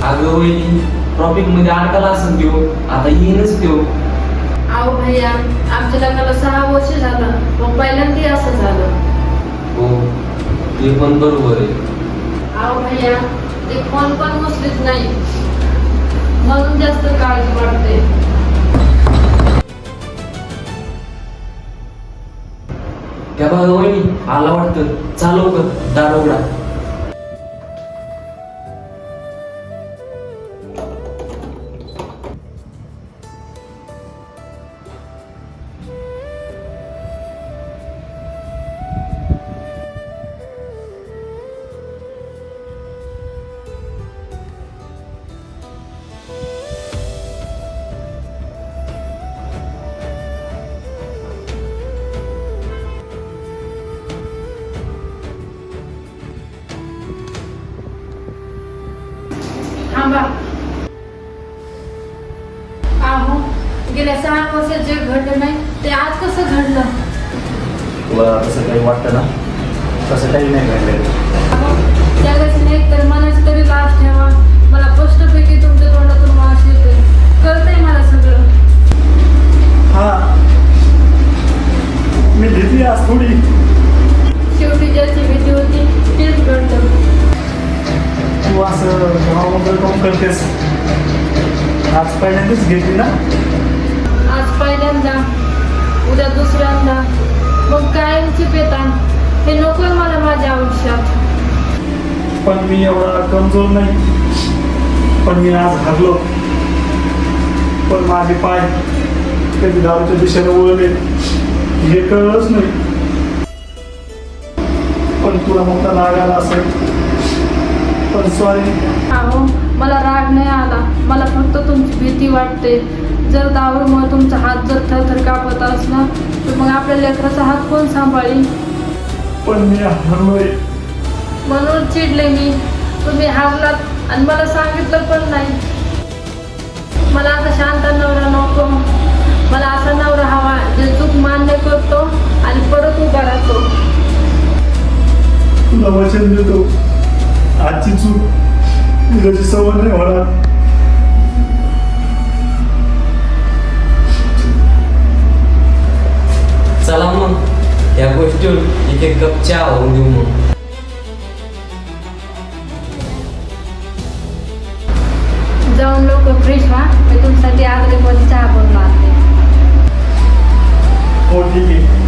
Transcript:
अगं वहिनी, ट्रॉफिक मध्ये अडकला असेल त्यो, आता येईनच त्यो. अहो भैया, आमच्या लग्नाला 6 वर्ष झालं, मग पहिल्यांदा असं झालं. हो, ते पण बरोबर आहे. अहो भैया, ते फोन पण उचलीत नाही, म्हणून जास्त काळजी वाटते. त्या बघा वहिनी, आला वाटतं. चालव कर, दार उघडा. थांबा. अहो, गेल्या 6 वर्षात जे घडलं नाही ते आज कसं घडलं? तुला तसं काही वाटतं ना? तसं काही नाही घडलेलं. अहो, जगाची नाही तर मनाची तरी लाज ठेवा. मला स्पष्टपैकी तुमच्या तोंडातून वास येतोय, कळतंय मला सगळं. हा, मी घेतली आज थोडी. शेवटी ज्याची भीती होती तेच घडलं. तू असं वगैरे काम करतेस. आज पहिल्यांदाच घेतली ना? आज पहिल्यांदा, उद्या दुसऱ्यांदा, मग कायमची पेतान. हे नकोय मला माझ्या आयुष्यात. पण मी एवढा कमजोर नाही. पण मी आज हरलो. पण माझे पाय कधी दारूच्या दिशेने वळले हे कळलंच नाही. पण तुला मोठा राग आला असेल, पण सॉरी. अहो, मला राग नाही आला, मला फक्त तुमची भीती वाटते. जर दारूमुळे तुमचा हात जर थरथर कापत असला तर मग आपल्या लेकराचा हात कोण सांभाळी? पण मी हरलोय. म्हणून चिडले मी. तुम्ही हारलात आणि मला सांगितलं पण नाही. मला असा शांत नवरा नको. मला असा नवरा हवा जे चूक मान्य करतो आणि परत उभा राहतो. तुला वचन देतो, आजची चूक तुझ्याची सवय नाही होणार. चला मग, या गोष्टीवर एक एक कप चहा होऊन देऊ मग. जाऊन लोक फ्रेश व्हा, मी तुमच्यासाठी आग्रेमध्ये चहा बनवून आणते. हो, ठीक आहे.